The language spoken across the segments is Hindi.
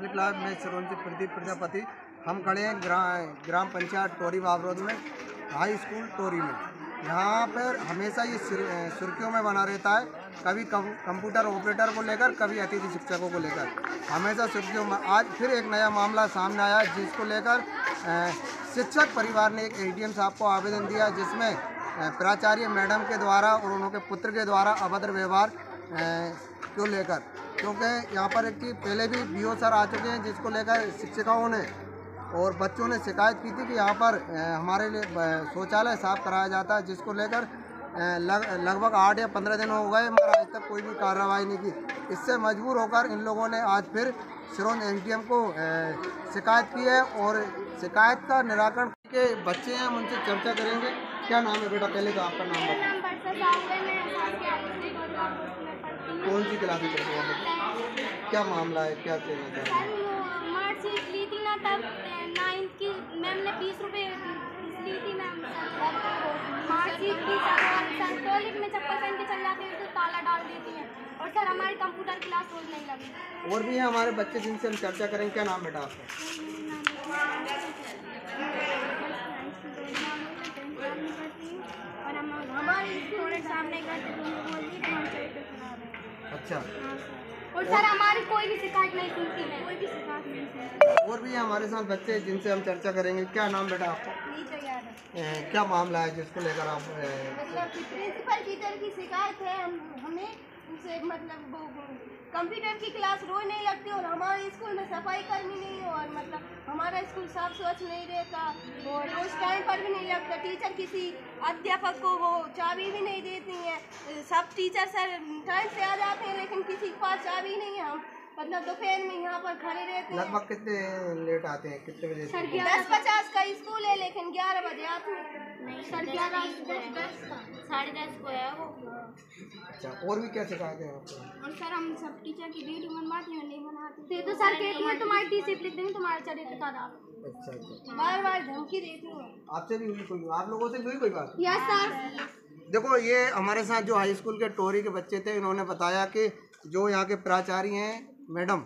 पब्लिक लाइफ में चिरौंजी प्रदीप प्रजापति। हम खड़े हैं ग्राम पंचायत टोरी बाबरोद में, हाई स्कूल टोरी में। यहाँ पर हमेशा ये सुर्खियों में बना रहता है, कभी कंप्यूटर ऑपरेटर को लेकर, कभी अतिथि शिक्षकों को लेकर, हमेशा सुर्खियों में। आज फिर एक नया मामला सामने आया जिसको लेकर शिक्षक परिवार ने एक एडीएम साहब को आवेदन दिया, जिसमें प्राचार्य मैडम के द्वारा और उनके पुत्र के द्वारा अभद्र व्यवहार को लेकर, क्योंकि यहाँ पर एक पहले भी बीओ सर आ चुके हैं, जिसको लेकर शिक्षिकाओं ने और बच्चों ने शिकायत की थी कि यहाँ पर हमारे लिए शौचालय साफ कराया जाता है, जिसको लेकर लगभग 8 या 15 दिन हो गए, मगर आज तक कोई भी कार्रवाई नहीं की। इससे मजबूर होकर इन लोगों ने आज फिर सिरोंज एसडीएम को शिकायत की है और शिकायत का निराकरण के बच्चे हैं, हम उनसे चर्चा करेंगे। क्या नाम है बेटा? पहले तो आपका नाम बताओ। कौन सी क्लास में पढ़ते हो? क्या मामला है, क्या चाहिए? मार्कशीट ली थी ना, तब 9th की मैम ने 20 रुपये ली थी मैम। मार्कशीट की सर टॉयलेट में चप्पल पहन के चल जाते हैं तो ताला डाल देती हैं, और सर हमारी कंप्यूटर क्लास रोज नहीं लगी। और भी हैं हमारे बच्चे जिनसे हम चर्चा करेंगे। क्या नाम बेटा आपका? और हम हमारे थोड़े सामने गए अच्छा। और सर हमारी कोई भी शिकायत नहीं सुनती है, कोई भी शिकायत नहीं सुनती। और भी हमारे साथ बच्चे जिनसे हम चर्चा करेंगे। क्या नाम बेटा आपका? क्या मामला है जिसको लेकर आप? मतलब प्रिंसिपल टीचर की शिकायत है, हमें उनसे मतलब वो कंप्यूटर की क्लास रोज नहीं लगती और हमारे स्कूल में सफाई कर्मी नहीं है, और मतलब हमारा स्कूल साफ स्वच्छ नहीं रहता और रोज टाइम पर भी नहीं लगता। टीचर किसी अध्यापक को वो चाबी भी नहीं देती हैं। सब टीचर सर टाइम से आ जाते हैं, लेकिन किसी के पास चाबी नहीं है। हम मतलब दोपहर में यहाँ पर खड़े रहते हैं। लगभग कितने लेट आते हैं, कितने बजे? 10:50 का स्कूल है, लेकिन 11 बजे आते हैं। नहीं सर, 11:10 साढ़े 10 को है वो। अच्छा, और भी क्या सिखाते हैं आपको? और सर हम सब टीचर की वीडियो बनवाते हैं, नहीं बनाते तो सर कहती है तुम्हारी टीसी लिख देंगे, तुम्हारा चरित्र खराब। अच्छा। बार बार धमकी देती हूँ। आपसे भी हुई कोई, आप लोगों से भी हुई कोई बात? Yes sir. देखो, ये हमारे साथ जो हाई स्कूल के टोरी के बच्चे थे, इन्होंने बताया कि जो यहाँ के प्राचार्य हैं मैडम,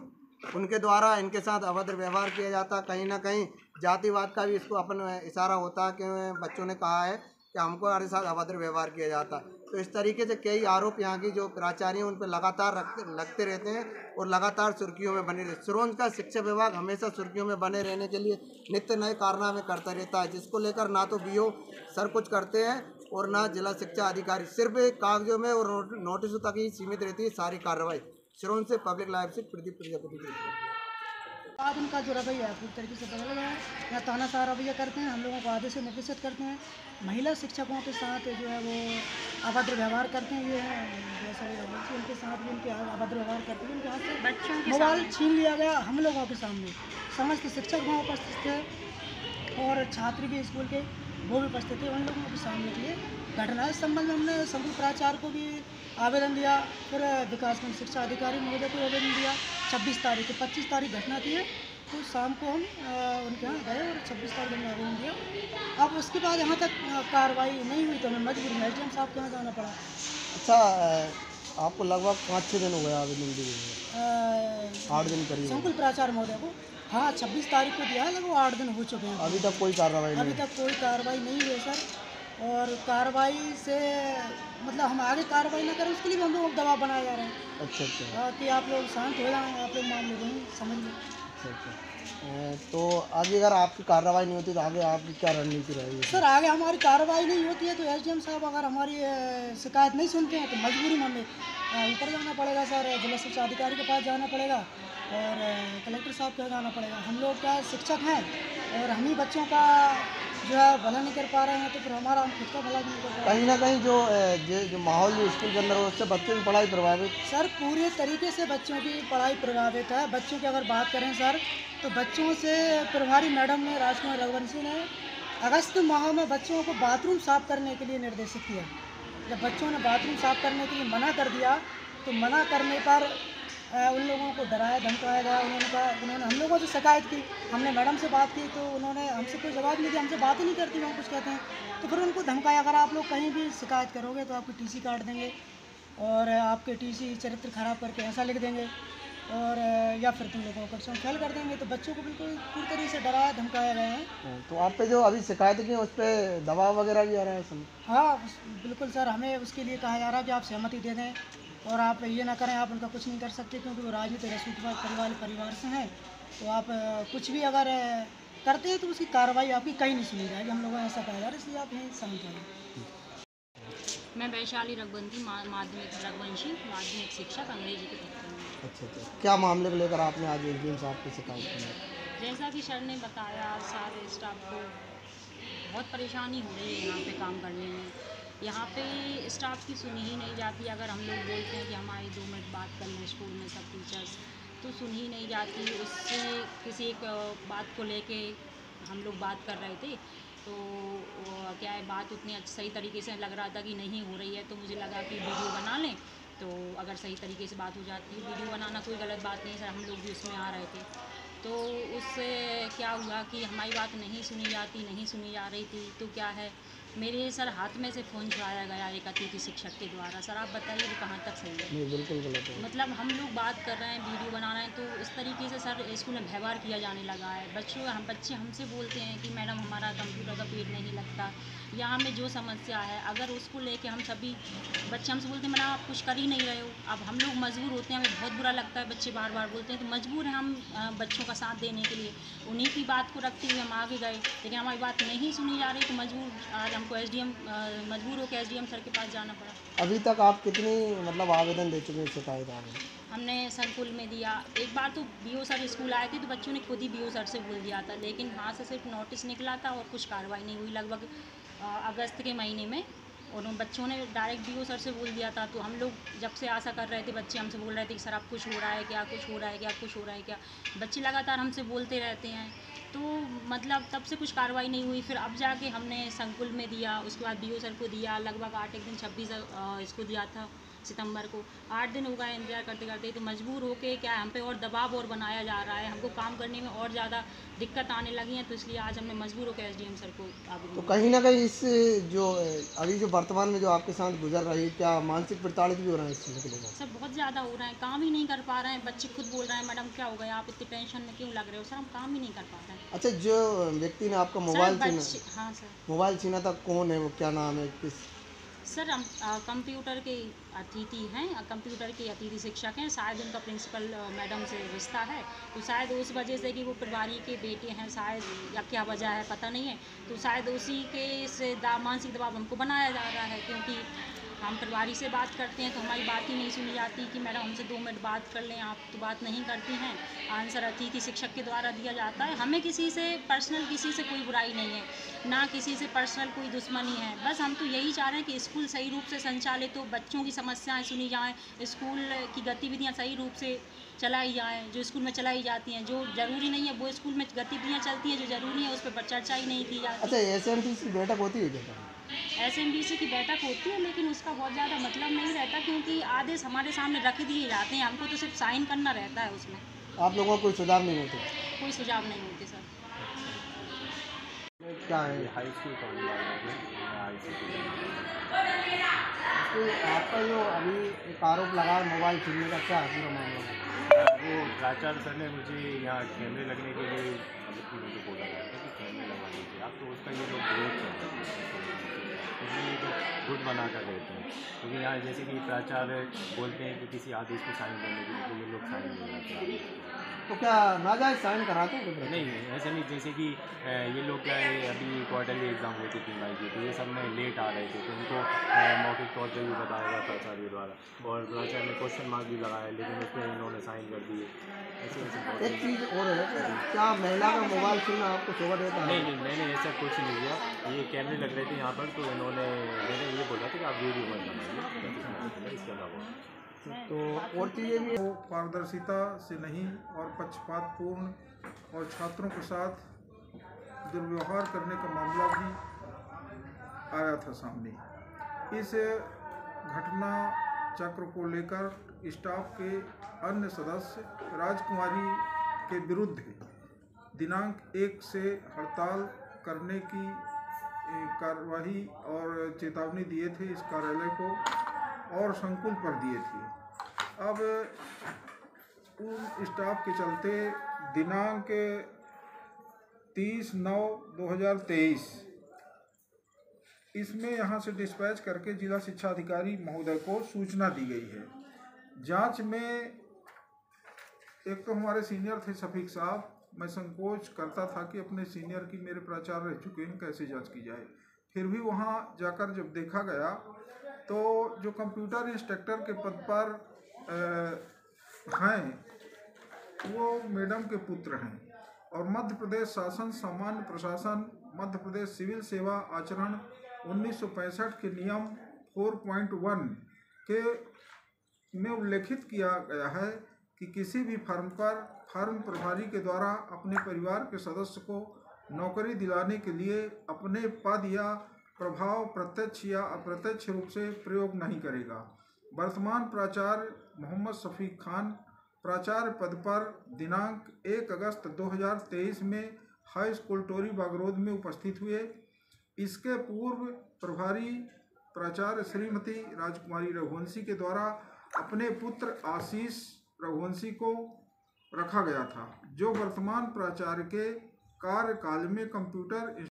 उनके द्वारा इनके साथ अभद्र व्यवहार किया जाता। कहीं ना कहीं जातिवाद का भी इसको अपन इशारा होता कि बच्चों ने कहा है कि हमको हमारे साथ अभद्र व्यवहार किया जाता। तो इस तरीके से कई आरोप यहाँ की जो प्राचार्य हैं उन पर लगातार लगते रहते हैं और लगातार सुर्खियों में बने रहते। सिरोंज का शिक्षा विभाग हमेशा सुर्खियों में बने रहने के लिए नित्य नए कारनामे करता रहता है, जिसको लेकर ना तो बीओ सर कुछ करते हैं और ना जिला शिक्षा अधिकारी, सिर्फ कागजों में और नोटिसों तक ही सीमित रहती है सारी कार्रवाई। सिरोंज से पब्लिक लाइफ से प्रदीप प्रजापति। आज उनका जो रवैया है पूरी तरीके से बदल गया है। यहाँ तानाशाह रवैया करते हैं, हम लोगों को आधे से निर्देशित करते हैं। महिला शिक्षकों के साथ जो है वो अभद्र व्यवहार करते हैं। ये जैसा भी उनके साथ भी उनके अभद्र व्यवहार करते हैं। उनके हाथ से बच्चों के मोबाइल छीन लिया गया हम लोगों के सामने। समस्त शिक्षक वहाँ उपस्थित थे और छात्र भी स्कूल के वो भी उपस्थित थे। उन लोगों के सामने के लिए घटना इस संबंध में हमने संकुल प्राचार्य को भी आवेदन दिया, फिर विकासखंड शिक्षा अधिकारी महोदय को आवेदन दिया। 26 तारीख 25 तारीख घटना थी, तो शाम को हम उनके यहाँ गए और 26 तारीख में आवेदन दिया। अब उसके बाद यहाँ तक कार्रवाई नहीं हुई तो हमें मजबूरी में एसडीएम साहब के यहाँ जाना पड़ा। अच्छा, आपको लगभग 5-6 दिन हो गए आवेदन दिए? 8 दिन करीब। संकुल प्राचार्य महोदय को हाँ 26 तारीख को दिया है, लगभग 8 दिन हो चुके हैं। अभी तक कोई कार्रवाई नहीं? अभी तक कोई कार्रवाई नहीं हुई सर, और कार्रवाई से मतलब हम आगे कार्रवाई ना करें उसके लिए भी हम लोग दबाव बनाए जा रहे हैं। अच्छा। कि आप लोग शांत हो जाएँ, आप लोग मामले को समझ लें। अच्छा। तो आगे अगर आपकी कार्रवाई नहीं होती तो आगे आपकी क्या रणनीति रहेगी? सर आगे हमारी कार्रवाई नहीं होती है तो एसडीएम साहब अगर हमारी शिकायत नहीं सुनते हैं तो मजबूरी में हमें ऊपर जाना पड़ेगा सर, जिला शिक्षा अधिकारी के पास जाना पड़ेगा और कलेक्टर साहब के जाना पड़ेगा। हम लोग क्या शिक्षक हैं और हम ही बच्चों का जो है भला नहीं कर पा रहे हैं, तो फिर हमारा हम खुद का भला नहीं कर पा रहे हैं। कहीं ना कहीं जो माहौल जो स्कूल के अंदर उससे बच्चों की पढ़ाई प्रभावित? सर पूरे तरीके से बच्चों की पढ़ाई प्रभावित है। बच्चों की अगर बात करें सर तो बच्चों से प्रभारी मैडम ने राजकुमार रघुवंशी ने अगस्त माह में बच्चों को बाथरूम साफ़ करने के लिए निर्देशित किया। जब बच्चों ने बाथरूम साफ़ करने के लिए मना कर दिया तो मना करने पर उन लोगों को डराया धमकाया गया। उन्होंने हम लोगों से शिकायत की, हमने मैडम से बात की तो उन्होंने हमसे कोई जवाब नहीं दिया, हमसे बात ही नहीं करती, हम कुछ कहते हैं तो फिर उनको धमकाया, अगर आप लोग कहीं भी शिकायत करोगे तो आपकी टीसी काट देंगे और आपके टीसी चरित्र खराब करके ऐसा लिख देंगे। और या फिर तुम लोगों को कक्षा फेल कर देंगे। तो बच्चों को बिल्कुल पूरी तरीके से डराया धमकाया गया है। तो आप पे जो अभी शिकायत की उस पर दबाव वगैरह भी आ रहा है सर? हाँ बिल्कुल सर, हमें उसके लिए कहा जा रहा है कि आप सहमति दे दें और आप ये ना करें, आप उनका कुछ नहीं कर सकते क्योंकि वो राजनीतिक रसूखदार परिवार से हैं। तो आप कुछ भी अगर करते हैं तो उसकी कार्रवाई आपकी कहीं नहीं सुनी जाएगी। हम लोगों ने ऐसा कहा जा रहा है, इसलिए आप यहीं शांत रहें। मैं वैशाली रघुवंशी माध्यमिक शिक्षक अंग्रेजी की पढ़ती हूँ। अच्छा, क्या मामले को लेकर आपने आज एसडीएम साहब की शिकायत की? जैसा कि सर ने बताया, सारे स्टाफ को बहुत परेशानी हो रही है यहाँ पे काम करने में। यहाँ पे स्टाफ की सुनी ही नहीं जाती। अगर हम लोग बोलते हैं कि हमारी 2 मिनट बात कर लें स्कूल में सब टीचर्स, तो सुन ही नहीं जाती। उससे किसी एक बात को लेके हम लोग बात कर रहे थे, तो क्या है, बात उतनी सही तरीके से लग रहा था कि नहीं हो रही है, तो मुझे लगा कि वीडियो बना लें। तो अगर सही तरीके से बात हो जाती है, वीडियो बनाना कोई गलत बात नहीं सर, हम लोग भी उसमें आ रहे थे। तो उससे क्या हुआ कि हमारी बात नहीं सुनी जा रही थी। तो क्या है, मेरे सर हाथ में से फ़ोन छुड़ाया गया एक अतिथि शिक्षक के द्वारा। सर आप बताइए वो कहाँ तक सही है? नहीं, बिल्कुल गलत है। मतलब हम लोग बात कर रहे हैं, वीडियो बना रहे हैं, तो इस तरीके से सर स्कूल में व्यवहार किया जाने लगा है। बच्चे हमसे बोलते हैं कि मैडम हमारा कंप्यूटर का पीरियड नहीं लगता, या हमें जो समस्या है अगर उसको लेके हम सभी बच्चे हमसे बोलते हैं मैडम आप कुछ कर ही नहीं रहे हो। अब हम लोग मजबूर होते हैं, हमें बहुत बुरा लगता है, बच्चे बार बार बोलते हैं तो मजबूर हैं हम बच्चों का साथ देने के लिए। उन्हीं की बात को रखते हुए हम आगे गए, लेकिन हमारी बात नहीं सुनी जा रही, तो आज हमको मजबूर होकर एसडीएम सर के पास जाना पड़ा। अभी तक आप कितनी मतलब आवेदन दे चुके हैं, शिकायत आवेदन? हमने संकुल में दिया, एक बार तो बीओ सर स्कूल आए थे तो बच्चों ने खुद ही बीओ सर से बोल दिया था, लेकिन वहाँ से सिर्फ नोटिस निकला था और कुछ कार्रवाई नहीं हुई। लगभग अगस्त के महीने में और उन बच्चों ने डायरेक्ट बीओ सर से बोल दिया था। तो हम लोग जब से आशा कर रहे थे, बच्चे हमसे बोल रहे थे कि सर अब कुछ हो रहा है क्या, कुछ हो रहा है क्या, कुछ हो रहा है क्या। बच्चे लगातार हमसे बोलते रहते हैं, तो मतलब तब से कुछ कार्रवाई नहीं हुई। फिर अब जाके हमने संकुल में दिया, उसके बाद बीओ सर को दिया। लगभग 8 दिन 26 इसको दिया था सितंबर को। 8 दिन हो गए इंतजार करते करते। तो मजबूर होके क्या हम पे और दबाव और बनाया जा रहा है, हमको काम करने में और ज़्यादा दिक्कत आने लगी है। तो इसलिए आज हमने मजबूर होकर एसडीएम सर को आवेदन। तो कहीं ना कहीं इस जो अभी जो वर्तमान में जो आपके साथ गुजर रही है, क्या मानसिक प्रताड़ित भी हो रहा है इस चीज़ के लेकर? सर बहुत ज़्यादा हो रहा है, काम ही नहीं कर पा रहे हैं। बच्चे खुद बोल रहे हैं मैडम क्या हो गया, आप इतनी टेंशन में क्यों लग रहे हो? सर हम काम ही नहीं कर पा रहे हैं। अच्छा, जो व्यक्ति ने आपका मोबाइल छीना, हाँ सर, मोबाइल छीना था, कौन है वो, क्या नाम है, किस? सर हम कंप्यूटर के अतिथि हैं, कंप्यूटर के अतिथि शिक्षक हैं। शायद उनका प्रिंसिपल मैडम से रिश्ता है, तो शायद उस वजह से कि वो परिवारी के बेटे हैं शायद, या क्या वजह है पता नहीं है। तो शायद उसी के से मानसिक दबाव हमको बनाया जा रहा है, क्योंकि हम परिवारी से बात करते हैं तो हमारी बात ही नहीं सुनी जाती कि मैडम हमसे 2 मिनट बात कर लें, आप तो बात नहीं करती हैं। आंसर अतिथि शिक्षक के द्वारा दिया जाता है। हमें किसी से पर्सनल किसी से कोई बुराई नहीं है, ना किसी से पर्सनल कोई दुश्मनी है। बस हम तो यही चाह रहे हैं कि स्कूल सही रूप से संचालित हो, बच्चों की समस्याएं सुनी जाएं, स्कूल की गतिविधियां सही रूप से चलाई जाएं, जो स्कूल में चलाई जाती हैं। जो ज़रूरी नहीं है वो स्कूल में गतिविधियां चलती हैं, जो ज़रूरी है उस पर चर्चा ही नहीं की जाती। अच्छा, एसएमसी की बैठक होती है क्या? एसएमबीसी की बैठक होती है, लेकिन उसका बहुत ज़्यादा मतलब नहीं रहता, क्योंकि आदेश हमारे सामने रख दिए जाते हैं, हमको तो सिर्फ साइन करना रहता है उसमें। आप लोगों को कोई सुधार नहीं होते? कोई सुझाव नहीं होते सर। क्या है हाई स्कूल का तो आपका जो अभी एक आरोप लगा है मोबाइल छीनने का, क्या है पूरा मामला? वो प्राचार्य सर ने मुझे यहाँ कैमरे लगने के लिए मुझे बोला गया था कि कैमरे लगवा लीजिए आप, तो उसका ये लोग विरोध करते हैं, इसलिए तो गुट बना कर देते हैं। क्योंकि यहाँ जैसे कि प्राचार्य बोलते हैं कि किसी आदेश को साइन करने के लिए, तो ये लोग साइन नहीं करते। तो क्या नाजायज साइन कराते हैं? नहीं, ऐसा नहीं। जैसे कि ये लोग क्या है, अभी क्वार्टरली एग्ज़ाम होती थी भाई की, तो ये सब में लेट आ रहे थे, तो उनको मौखिक तौर पर भी बताया गया प्राचार्य द्वारा, और प्राचार्य ने क्वेश्चन मार्क भी लगाया, लेकिन उस पर इन्होंने साइन कर दिए। ऐसे एक चीज़ और है, क्या महिला का मोबाइल छीनना आपको शोभा देता है? नहीं, मैंने ऐसा कुछ नहीं किया। ये कैमरे लग रहे थे यहाँ पर, तो मैंने ये बोला था कि आप वीडियो मत बनाइए, इसके अलावा तो और चीज़ें भी वो पारदर्शिता से नहीं और पक्षपातपूर्ण और छात्रों के साथ दुर्व्यवहार करने का मामला भी आया था सामने। इस घटना चक्र को लेकर स्टाफ के अन्य सदस्य राजकुमारी के विरुद्ध दिनांक 1 से हड़ताल करने की कार्यवाही और चेतावनी दिए थे इस कार्यालय को, और संकुल पर दिए थे। अब उन स्टाफ के चलते दिनांक 30/9/2023 इसमें यहाँ से डिस्पैच करके जिला शिक्षा अधिकारी महोदय को सूचना दी गई है। जांच में एक तो हमारे सीनियर थे शफीक साहब, मैं संकोच करता था कि अपने सीनियर की, मेरे प्राचार्य रह चुके हैं, कैसे जांच की जाए। फिर भी वहाँ जाकर जब देखा गया तो जो कंप्यूटर इंस्ट्रक्टर के पद पर हैं वो मैडम के पुत्र हैं और मध्य प्रदेश शासन सामान्य प्रशासन, मध्य प्रदेश सिविल सेवा आचरण 1965 के नियम 4.1 के में उल्लेखित किया गया है कि किसी भी फर्म पर फर्म प्रभारी के द्वारा अपने परिवार के सदस्य को नौकरी दिलाने के लिए अपने पद या प्रभाव प्रत्यक्ष या अप्रत्यक्ष रूप से प्रयोग नहीं करेगा। वर्तमान प्राचार्य मोहम्मद शफीक खान प्राचार्य पद पर दिनांक 1 अगस्त 2023 में हाई स्कूल टोरी बागरोद में उपस्थित हुए। इसके पूर्व प्रभारी प्राचार्य श्रीमती राजकुमारी रघुवंशी के द्वारा अपने पुत्र आशीष रघुवंशी को रखा गया था, जो वर्तमान प्राचार्य के कार्यकाल में कंप्यूटर